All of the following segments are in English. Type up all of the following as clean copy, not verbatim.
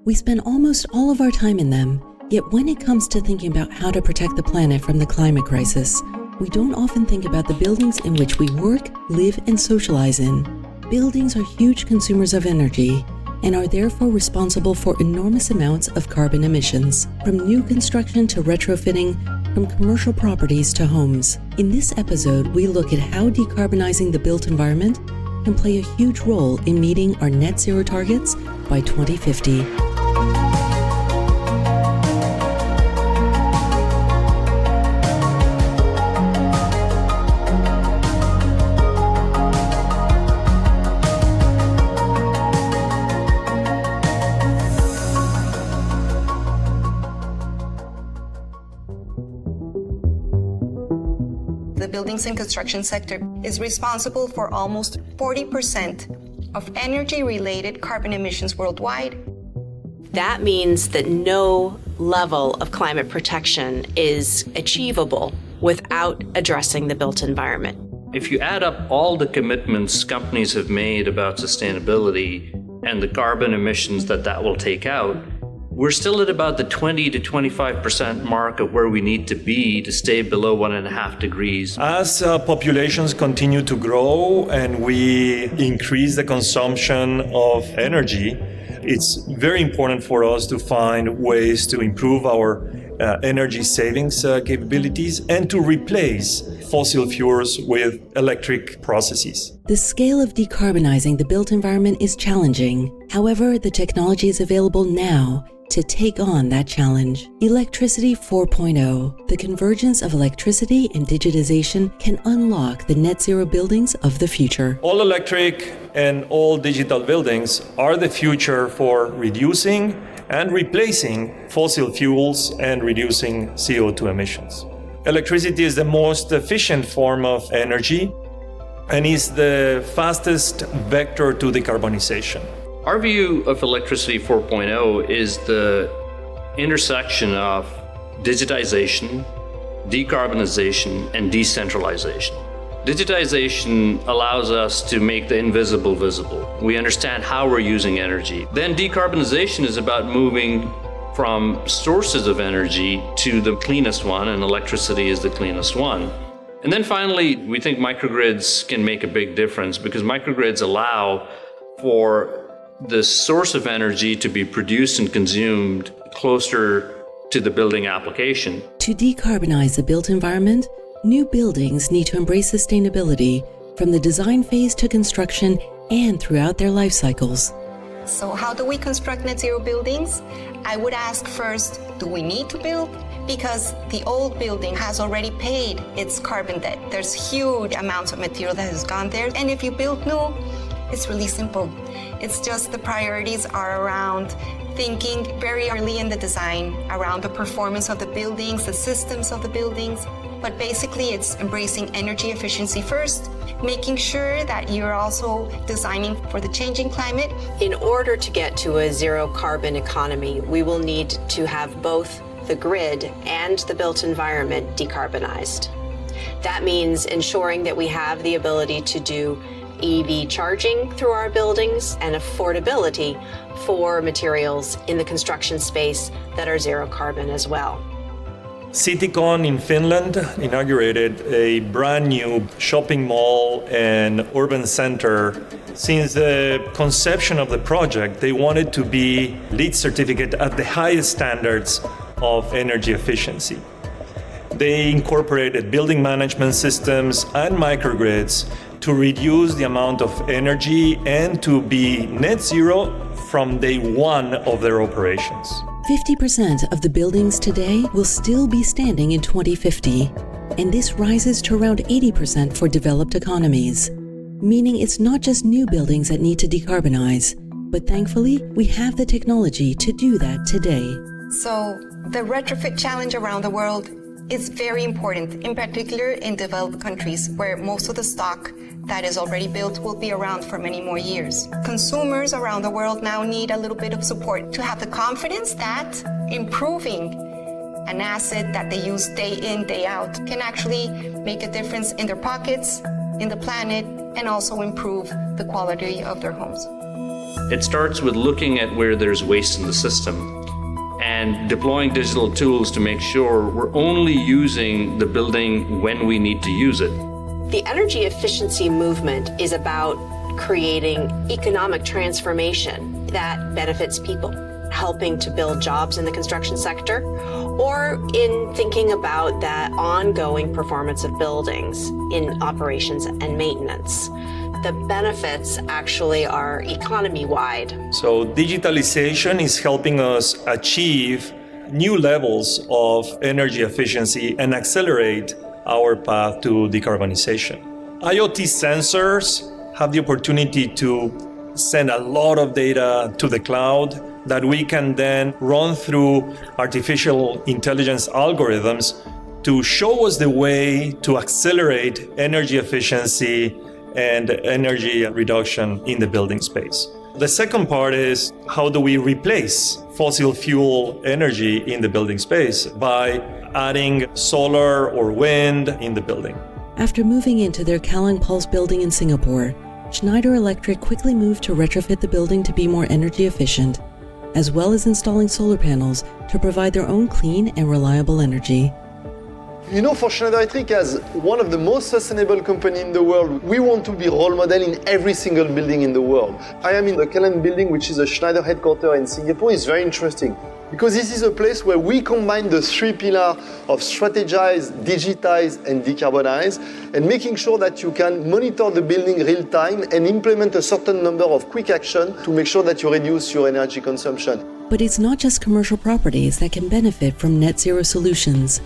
We spend almost all of our time in them, yet when it comes to thinking about how to protect the planet from the climate crisis, we don't often think about the buildings in which we work, live, and socialize in. Buildings are huge consumers of energy and are therefore responsible for enormous amounts of carbon emissions, from new construction to retrofitting, from commercial properties to homes. In this episode, we look at how decarbonizing the built environment can play a huge role in meeting our net zero targets by 2050. The buildings and construction sector is responsible for almost 40% of energy-related carbon emissions worldwide. That means that no level of climate protection is achievable without addressing the built environment. If you add up all the commitments companies have made about sustainability and the carbon emissions that will take out, we're still at about the 20 to 25% mark of where we need to be to stay below 1.5 degrees. As populations continue to grow and we increase the consumption of energy, it's very important for us to find ways to improve our energy savings capabilities and to replace fossil fuels with electric processes. The scale of decarbonizing the built environment is challenging. However, the technology is available now to take on that challenge. Electricity 4.0, the convergence of electricity and digitization, can unlock the net zero buildings of the future. All electric and all digital buildings are the future for reducing and replacing fossil fuels and reducing CO2 emissions. Electricity is the most efficient form of energy and is the fastest vector to decarbonization. Our view of Electricity 4.0 is the intersection of digitization, decarbonization, and decentralization. Digitization allows us to make the invisible visible. We understand how we're using energy. Then decarbonization is about moving from sources of energy to the cleanest one, and electricity is the cleanest one. And then finally, we think microgrids can make a big difference because microgrids allow for the source of energy to be produced and consumed closer to the building application. To decarbonize the built environment, new buildings need to embrace sustainability from the design phase to construction and throughout their life cycles. So how do we construct net zero buildings? I would ask first, do we need to build? Because the old building has already paid its carbon debt. There's huge amounts of material that has gone there. And if you build new, it's really simple. It's just the priorities are around thinking very early in the design around the performance of the buildings, the systems of the buildings. But basically, it's embracing energy efficiency first, making sure that you're also designing for the changing climate. In order to get to a zero carbon economy, we will need to have both the grid and the built environment decarbonized. That means ensuring that we have the ability to do EV charging through our buildings and affordability for materials in the construction space that are zero carbon as well. Citycon in Finland inaugurated a brand new shopping mall and urban center. Since the conception of the project, they wanted to be LEED certificate at the highest standards of energy efficiency. They incorporated building management systems and microgrids to reduce the amount of energy and to be net zero from day one of their operations. 50% of the buildings today will still be standing in 2050, and this rises to around 80% for developed economies, meaning it's not just new buildings that need to decarbonize, but thankfully, we have the technology to do that today. So the retrofit challenge around the world is very important, in particular in developed countries where most of the stock that is already built will be around for many more years. Consumers around the world now need a little bit of support to have the confidence that improving an asset that they use day in, day out can actually make a difference in their pockets, in the planet, and also improve the quality of their homes. It starts with looking at where there's waste in the system and deploying digital tools to make sure we're only using the building when we need to use it. The energy efficiency movement is about creating economic transformation that benefits people, helping to build jobs in the construction sector, or in thinking about that ongoing performance of buildings in operations and maintenance. The benefits actually are economy-wide. So digitalization is helping us achieve new levels of energy efficiency and accelerate our path to decarbonization. IoT sensors have the opportunity to send a lot of data to the cloud that we can then run through artificial intelligence algorithms to show us the way to accelerate energy efficiency and energy reduction in the building space. The second part is how do we replace fossil fuel energy in the building space by adding solar or wind in the building. After moving into their Kallang Pulse building in Singapore, Schneider Electric quickly moved to retrofit the building to be more energy efficient, as well as installing solar panels to provide their own clean and reliable energy. You know, for Schneider Electric, as one of the most sustainable companies in the world, we want to be role model in every single building in the world. I am in the Kallang building, which is a Schneider headquarters in Singapore. It's very interesting because this is a place where we combine the three pillars of strategize, digitize, and decarbonize, and making sure that you can monitor the building real time and implement a certain number of quick actions to make sure that you reduce your energy consumption. But it's not just commercial properties that can benefit from net zero solutions.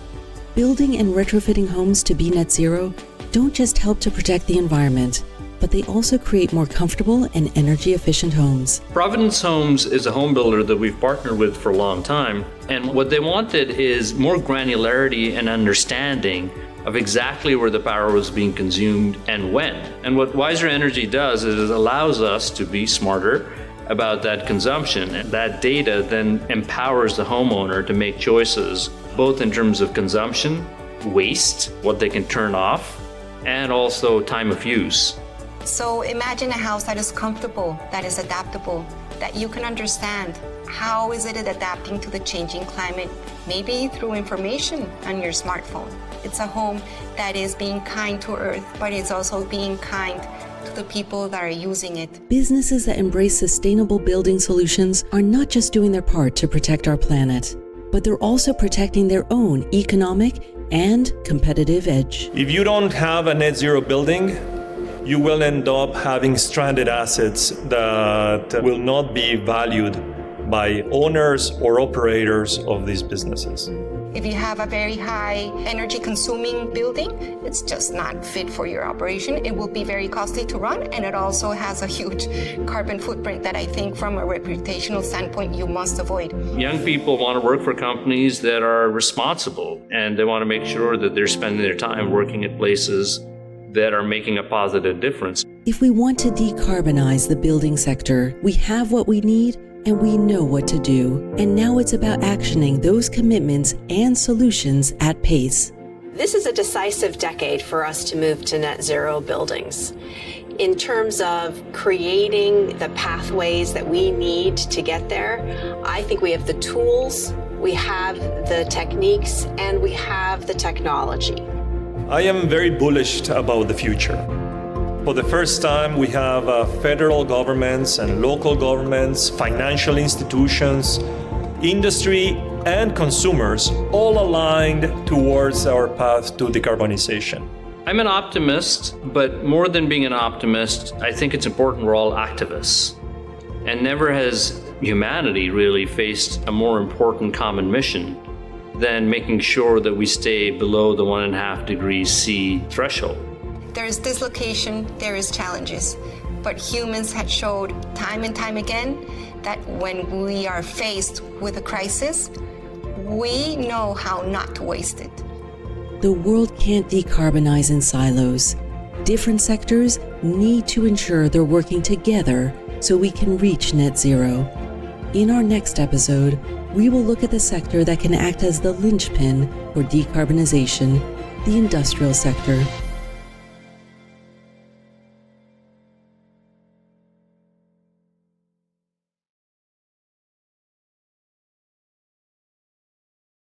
Building and retrofitting homes to be net zero don't just help to protect the environment, but they also create more comfortable and energy efficient homes. Providence Homes is a home builder that we've partnered with for a long time, and what they wanted is more granularity and understanding of exactly where the power was being consumed and when. And what Wiser Energy does is it allows us to be smarter about that consumption, and that data then empowers the homeowner to make choices both in terms of consumption, waste, what they can turn off, and also time of use. So imagine a house that is comfortable, that is adaptable, that you can understand. How is it adapting to the changing climate? Maybe through information on your smartphone. It's a home that is being kind to Earth, but it's also being kind to the people that are using it. Businesses that embrace sustainable building solutions are not just doing their part to protect our planet, but they're also protecting their own economic and competitive edge. If you don't have a net zero building, you will end up having stranded assets that will not be valued by owners or operators of these businesses. If you have a very high energy consuming building, it's just not fit for your operation. It will be very costly to run, and it also has a huge carbon footprint that I think from a reputational standpoint you must avoid. Young people want to work for companies that are responsible, and they want to make sure that they're spending their time working at places that are making a positive difference. If we want to decarbonize the building sector, we have what we need and we know what to do. And now it's about actioning those commitments and solutions at pace. This is a decisive decade for us to move to net zero buildings. In terms of creating the pathways that we need to get there, I think we have the tools, we have the techniques, and we have the technology. I am very bullish about the future. For the first time, we have federal governments and local governments, financial institutions, industry, and consumers all aligned towards our path to decarbonization. I'm an optimist, but more than being an optimist, I think it's important we're all activists. And never has humanity really faced a more important common mission than making sure that we stay below the 1.5 degrees C threshold. There is dislocation, there is challenges, but humans had showed time and time again that when we are faced with a crisis, we know how not to waste it. The world can't decarbonize in silos. Different sectors need to ensure they're working together so we can reach net zero. In our next episode, we will look at the sector that can act as the linchpin for decarbonization, the industrial sector.